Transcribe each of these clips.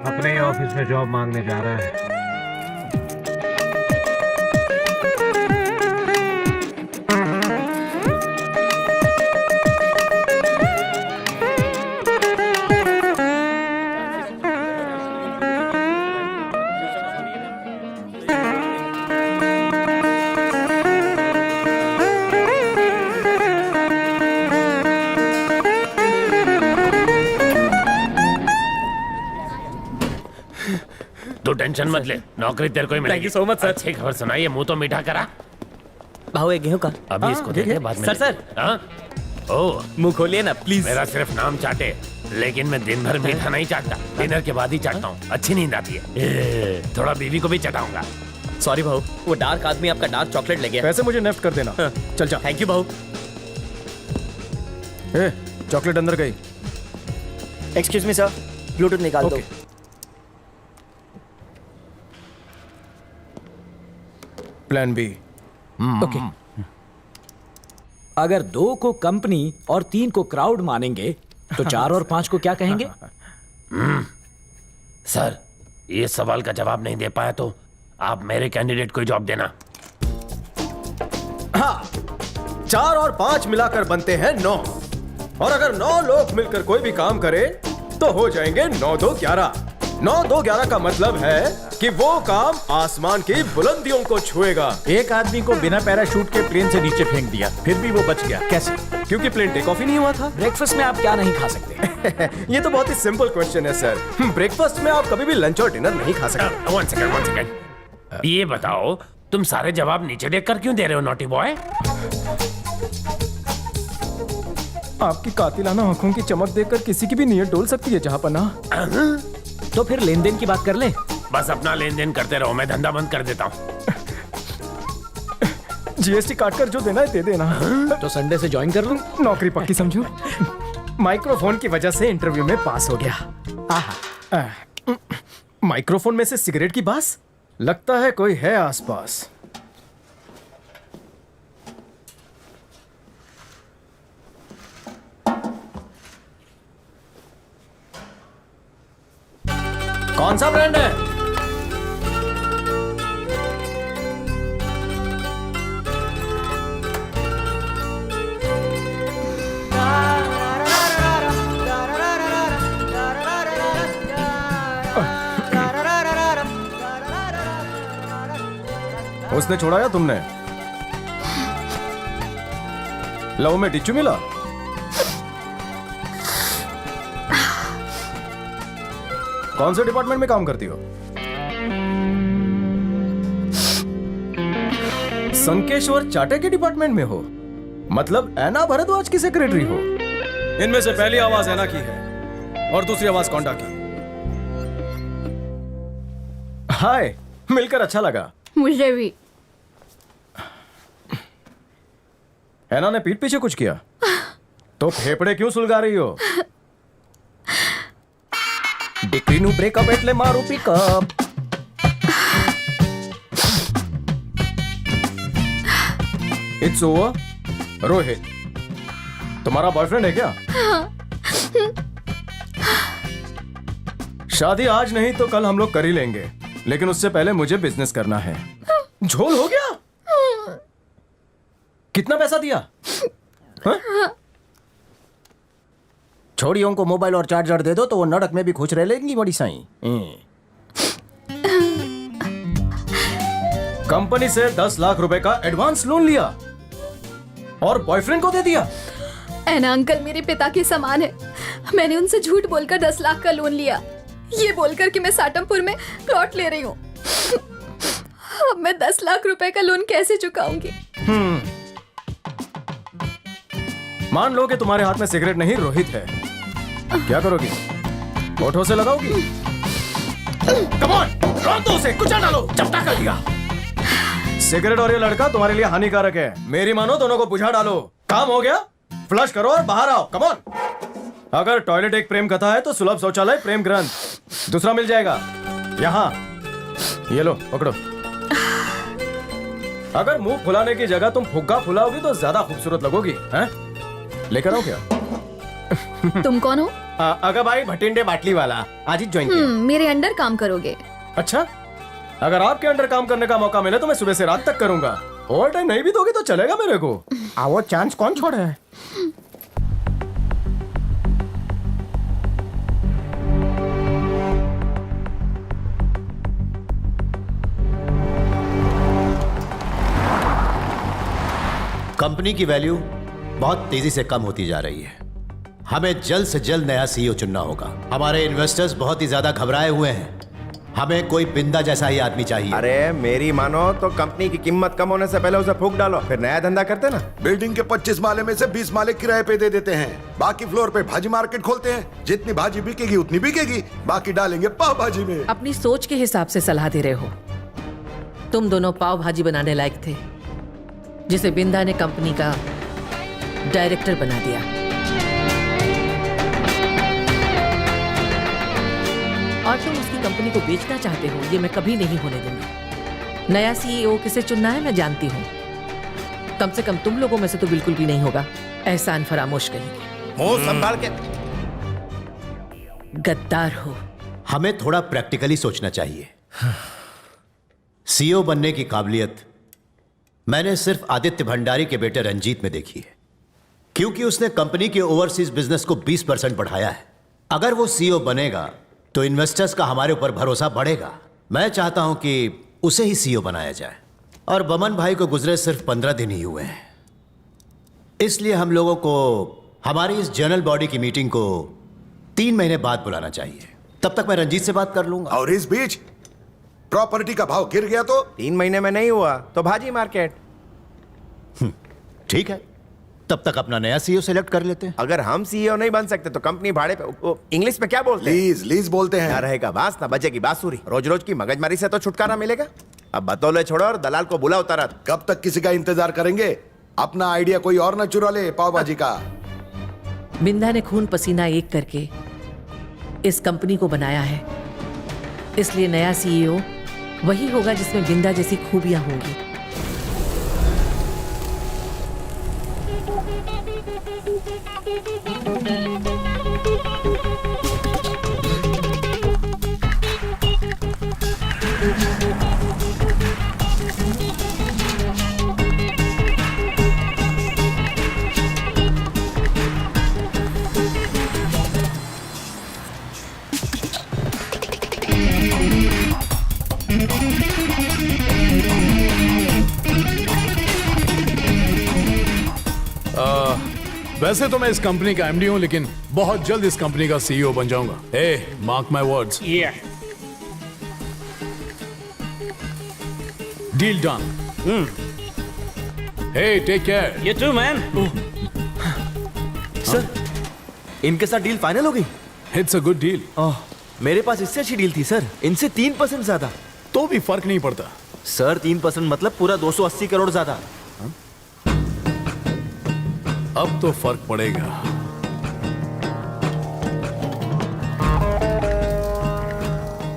अपने ही ऑफिस में जॉब मांगने जा रहा है। तू टेंशन मत ले, नौकरी तेरे को ही मिलेगी। Thank you so much, sir. अच्छी खबर सुनाइए, मुंह तो मीठा करा। भाव एक गेहूं का। अभी इसको दे दे, बाद में सर, ले। हाँ? ओह, मुंह खोलिए ना प्लीज। मेरा सिर्फ नाम चाटे, लेकिन मैं दिन भर मीठा नहीं चाटता, डिनर के बाद ही चाटता हूँ। अच्छी नींद आती है। थोड़ा बीवी को भी चटाऊंगा। सॉरी भाऊ, वो डार्क आदमी आपका डार्क चॉकलेट ले गया। पैसे मुझे नेफ्ट कर देना। चल जा। थैंक यू भाऊ। ए, चॉकलेट अंदर गई। एक्सक्यूज मी सर, ब्लूटूथ निकाल दो। Plan B. ओके। अगर 2 को कंपनी और 3 को क्राउड मानेंगे तो 4 और 5 को क्या कहेंगे? सर, ये सवाल का जवाब नहीं दे पाया तो आप मेरे कैंडिडेट को जॉब देना। हाँ, 4 और 5 मिलाकर बनते हैं 9, और अगर 9 लोग मिलकर कोई भी काम करे तो हो जाएंगे 9 2 11। 9 2 11 का मतलब है कि वो काम आसमान की बुलंदियों को छुएगा। एक आदमी को बिना पैराशूट के प्लेन से नीचे फेंक दिया, फिर भी वो बच गया। कैसे? क्योंकि प्लेन टेक ऑफ ही नहीं हुआ था। ब्रेकफास्ट में आप क्या नहीं खा सकते? ये तो बहुत ही सिंपल क्वेश्चन है सर। ब्रेकफास्ट में आप कभी भी लंच और डिनर नहीं खा सकते। One second. ये बताओ, तुम सारे जवाब नीचे देखकर क्यों दे रहे हो, नॉटी बॉय? आपकी कातिलाना आंखों की चमक देखकर किसी की भी नीयत डोल सकती है जहांपना। तो फिर लेन देन की बात कर ले। बस अपना लेन देन करते रहो, मैं धंधा बंद कर देता हूँ। जीएसटी काटकर जो देना है दे देना। तो संडे से ज्वाइन कर लूं? नौकरी पक्की समझो। माइक्रोफोन की वजह से इंटरव्यू में पास हो गया। माइक्रोफोन में से सिगरेट की बास, लगता है कोई है आसपास। कौन सा ब्रांड है? उसने छोड़ा या तुमने? लव में टिच्चू मिला? कौन से डिपार्टमेंट में काम करती हो? संकेश्वर चाटे के डिपार्टमेंट में हो? मतलब ऐना भरद्वाज की सेक्रेटरी हो? इनमें से पहली आवाज ऐना की है और दूसरी आवाज कौंडा की। हाय, मिलकर अच्छा लगा। मुझे भी। ऐना ने पीठ पीछे कुछ किया तो फेफड़े क्यों सुलगा रही हो? डिक्री ब्रेकअप एटले मारू पिकअप। It's over. रोहित तुम्हारा बॉयफ्रेंड है क्या? शादी आज नहीं तो कल हम लोग कर ही लेंगे, लेकिन उससे पहले मुझे बिजनेस करना है। झोल हो गया? कितना पैसा दिया? छोड़ियों को मोबाइल और चार्जर दे दो तो वो नड़क में भी खुश रह लेंगी बड़ी साईं। कंपनी से 10 लाख रुपए का एडवांस लोन लिया और बॉयफ्रेंड को दे दिया। ऐना अंकल मेरे पिता के समान है। मैंने उनसे झूठ बोलकर 10 लाख का लोन लिया, ये बोलकर कि मैं साटमपुर में प्लॉट ले रही हूँ। अब मैं 10 लाख रुपए का लोन कैसे चुकाऊंगी? मान लो कि तुम्हारे हाथ में सिगरेट नहीं रोहित है, क्या करोगी? होठों से लगाओगी? कम ऑन, रोक दो उसे, कुचल डालो, चपटा कर दिया। सिगरेट और ये लड़का तुम्हारे लिए हानिकारक है, मेरी मानो दोनों को बुझा डालो। काम हो गया? फ्लश करो और बाहर आओ, कम ऑन। अगर टॉयलेट एक प्रेम कथा है तो सुलभ शौचालय प्रेम ग्रंथ दूसरा मिल जाएगा यहाँ। ये लो पकड़ो। अगर मुंह फुलाने की जगह तुम फुग्गा फुलाओगी तो ज्यादा खूबसूरत लगोगी। हैं? लेकर आओ क्या? तुम कौन हो? अगर भाई भटिंडे बाटली वाला आज ही ज्वाइन किया। मेरे अंडर काम करोगे? अच्छा, अगर आपके अंडर काम करने का मौका मिले तो मैं सुबह से रात तक करूंगा। ओवर टाइम नहीं भी दोगे तो चलेगा मेरे को। वो चांस कौन छोड़ा है? कंपनी की वैल्यू बहुत तेजी से कम होती जा रही है। हमें जल्द से जल्द नया सीईओ चुनना होगा। हमारे इन्वेस्टर्स बहुत ही ज्यादा घबराए हुए हैं। हमें कोई बिंदा जैसा ही आदमी चाहिए। अरे मेरी मानो तो कंपनी की कीमत कम होने से पहले उसे फूंक डालो, फिर नया धंधा करते ना। बिल्डिंग के 25 माले में से 20 माले किराए पे दे देते हैं। बाकी फ्लोर पे भाजी मार्केट खोलते हैं। जितनी भाजी बिकेगी उतनी बिकेगी, बाकी डालेंगे पाव भाजी में। अपनी सोच के हिसाब से सलाह दे रहे हो। तुम दोनों पाव भाजी बनाने लायक थे, जिसे बिंदा ने कंपनी का डायरेक्टर बना दिया। और तुम उसकी कंपनी को बेचना चाहते हो, ये मैं कभी नहीं होने दूंगी। नया सीईओ किसे चुनना है मैं जानती हूँ। कम से कम तुम लोगों में से तो बिल्कुल भी नहीं होगा। एहसान फरामोश कहेंगे। मुंह संभाल के। गद्दार हो। हमें थोड़ा प्रैक्टिकली सोचना चाहिए। सीईओ बनने की काबिलियत मैंने सिर्फ आदित्य भंडारी के बेटे रंजीत में देखी है, क्योंकि उसने कंपनी के ओवरसीज बिजनेस को 20% बढ़ाया है। अगर वो सीईओ बनेगा तो इन्वेस्टर्स का हमारे ऊपर भरोसा बढ़ेगा। मैं चाहता हूं कि उसे ही सीईओ बनाया जाए। और बमन भाई को गुजरे सिर्फ 15 दिन ही हुए हैं, इसलिए हम लोगों को हमारी इस जनरल बॉडी की मीटिंग को 3 महीने बाद बुलाना चाहिए। तब तक मैं रंजीत से बात कर लूंगा। और इस बीच प्रॉपर्टी का भाव गिर गया तो 3 महीने में नहीं हुआ तो भाजी मार्केट। ठीक है, तब तक अपना नया सीईओ सेलेक्ट कर लेते हैं। अगर हम सीईओ नहीं बन सकते तो कंपनी भाड़े पे, इंग्लिश में क्या बोलते हैं? लीज बोलते हैं। ना रहेगा बांस ना बजेगी बांसुरी। रोज रोज की मगजमारी से तो छुटकारा मिलेगा। अब बतौले छोड़ो और दलाल को बुलाओ तुरंत। कब तक किसी का इंतजार करेंगे? अपना आइडिया कोई और ना चुरा ले पाव भाजी का। बिंदा ने खून पसीना एक करके इस कंपनी को बनाया है, इसलिए नया सीईओ वही होगा जिसमें बिंदा जैसी खूबियां होंगी। वैसे तो मैं इस कंपनी का एमडी हूं, लेकिन बहुत जल्द इस कंपनी का सीईओ बन जाऊंगा। Eh, mark my words. Deal done. Hey, take care. You too, man. Sir, इनके साथ डील फाइनल हो गई। It's a good deal. मेरे पास इससे अच्छी डील थी सर, इनसे 3% ज्यादा। तो भी फर्क नहीं पड़ता सर। 3% मतलब पूरा 280 करोड़ ज्यादा। अब तो फर्क पड़ेगा।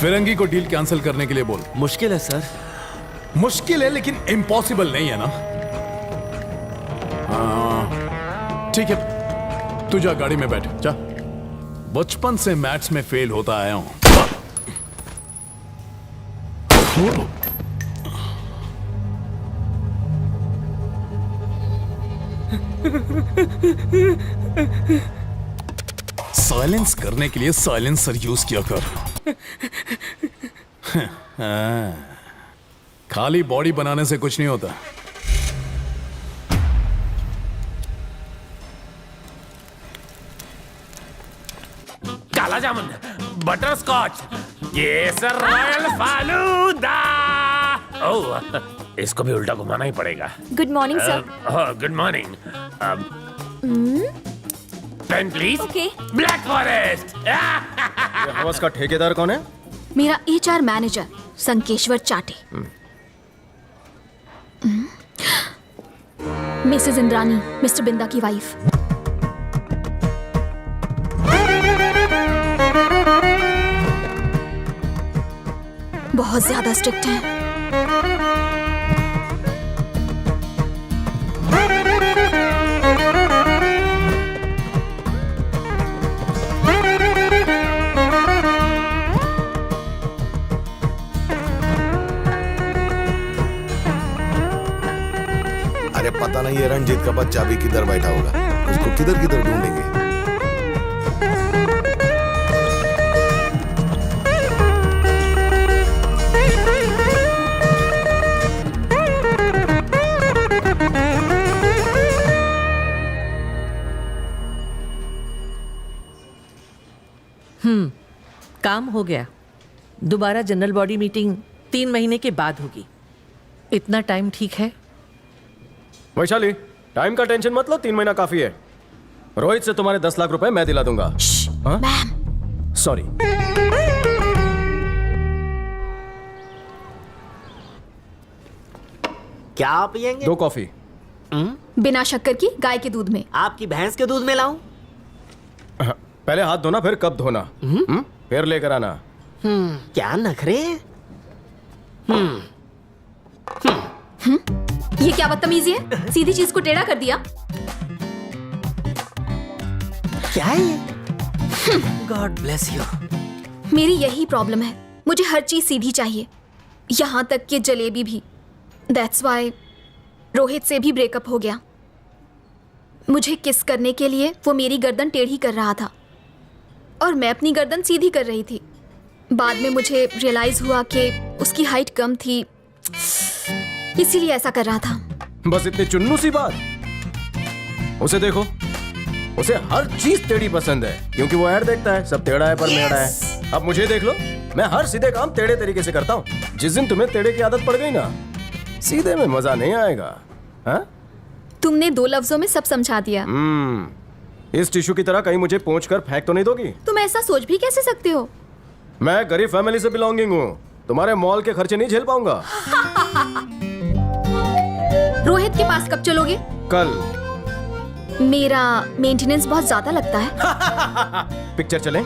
फिरंगी को डील कैंसिल करने के लिए बोल। मुश्किल है सर। मुश्किल है लेकिन इम्पॉसिबल नहीं है ना। ठीक है, तू जा गाड़ी में बैठ जा। बचपन से मैथ्स में फेल होता आया हूं। साइलेंस करने के लिए साइलेंसर यूज किया कर। खाली बॉडी बनाने से कुछ नहीं होता। Kala jamun, butterscotch, kesar royal falooda. Oh, इसको भी उल्टा घुमाना ही पड़ेगा। Good morning sir. Good morning. Pen please. Okay. Black forest. हवस का ठेकेदार कौन है? मेरा HR मैनेजर संकेश्वर चाटे। मिसेस इंद्रानी, मिस्टर बिंदा की वाइफ। बहुत ज्यादा स्ट्रिक्ट हैं। ये रंजीत का बच्चा भी किधर बैठा होगा, उसको किधर किधर ढूंढेंगे। काम हो गया। दोबारा जनरल बॉडी मीटिंग 3 महीने के बाद होगी। इतना टाइम ठीक है? वैशाली, टाइम का टेंशन मत लो, 3 महीना काफी है। रोहित से तुम्हारे 10 लाख रुपए मैं दिला दूंगा। सॉरी। क्या पियेंगे? 2 कॉफी। बिना शक्कर की, गाय के दूध में। आपकी भैंस के दूध में लाऊं? पहले हाथ धोना, फिर कब धोना, फिर लेकर आना। क्या नखरे? ये क्या बदतमीजी है? सीधी चीज को टेढ़ा कर दिया। क्या है ये? God bless you. मेरी यही प्रॉब्लम है, मुझे हर चीज सीधी चाहिए, यहाँ तक कि जलेबी भी। दैट्स वाई रोहित से भी ब्रेकअप हो गया। मुझे किस करने के लिए वो मेरी गर्दन टेढ़ी कर रहा था और मैं अपनी गर्दन सीधी कर रही थी। बाद में मुझे रियलाइज हुआ कि उसकी हाइट कम थी, इसीलिए ऐसा कर रहा था। बस इतनी चुन्नू सी बात। उसे देखो, उसे हर चीज टेढ़ी पसंद है, क्योंकि वो ऐड देखता है, सब टेढ़ा है पर मेढ़ा है। अब मुझे देख लो, मैं हर सीधे काम टेढ़े तरीके से करता हूँ। जिस दिन तुम्हें टेढ़े की आदत पड़ गई ना, सीधे में मजा नहीं आएगा। हाँ? तुमने 2 लफ्जों में सब समझा दिया। इस टिश्यू की तरह कहीं मुझे पोंछ कर फेंक तो नहीं दोगी? तुम ऐसा सोच भी कैसे सकते हो? मैं गरीब फैमिली से बिलोंगिंग हूँ, तुम्हारे मॉल के खर्चे नहीं झेल पाऊंगा। रोहित के पास कब चलोगे? कल। मेरा मेंटेनेंस बहुत ज्यादा लगता है। पिक्चर चलें?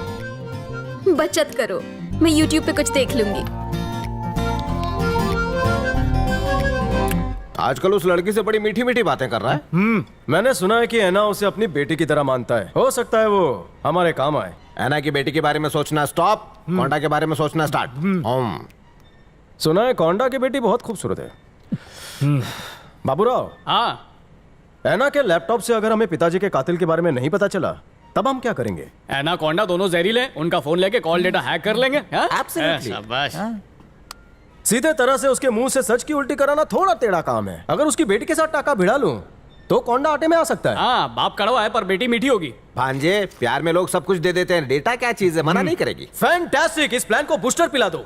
बचत करो, मैं YouTube पे कुछ देख लूंगी। आजकल उस लड़की से बड़ी मीठी मीठी बातें कर रहा है। मैंने सुना है कि ऐना उसे अपनी बेटी की तरह मानता है। हो सकता है वो हमारे काम आए। ऐना की बेटी के बारे में सोचना स्टॉप, कोंडा के बारे में सोचना स्टार्ट। सुना है कोंडा की बेटी बहुत खूबसूरत है। बाबूराव, हाँ, ऐना के लैपटॉप से अगर हमें पिताजी के कातिल के बारे में नहीं पता चला, तब हम क्या करेंगे? ऐना कोंडा दोनों जहरीले, उनका फोन लेके कॉल डेटा हैक कर लेंगे। Absolutely. शाबाश। सीधे तरह से उसके मुंह से सच की उल्टी कराना थोड़ा टेढ़ा काम है। अगर उसकी बेटी के साथ टाका भिड़ा लूं, तो कोंडा आटे में आ सकता है। हाँ, बाप कड़वा है पर बेटी मीठी होगी। भांजे, प्यार में लोग सब कुछ दे देते हैं, डेटा क्या चीज है, मना नहीं करेगी। फैंटास्टिक, इस प्लान को बूस्टर पिला दो।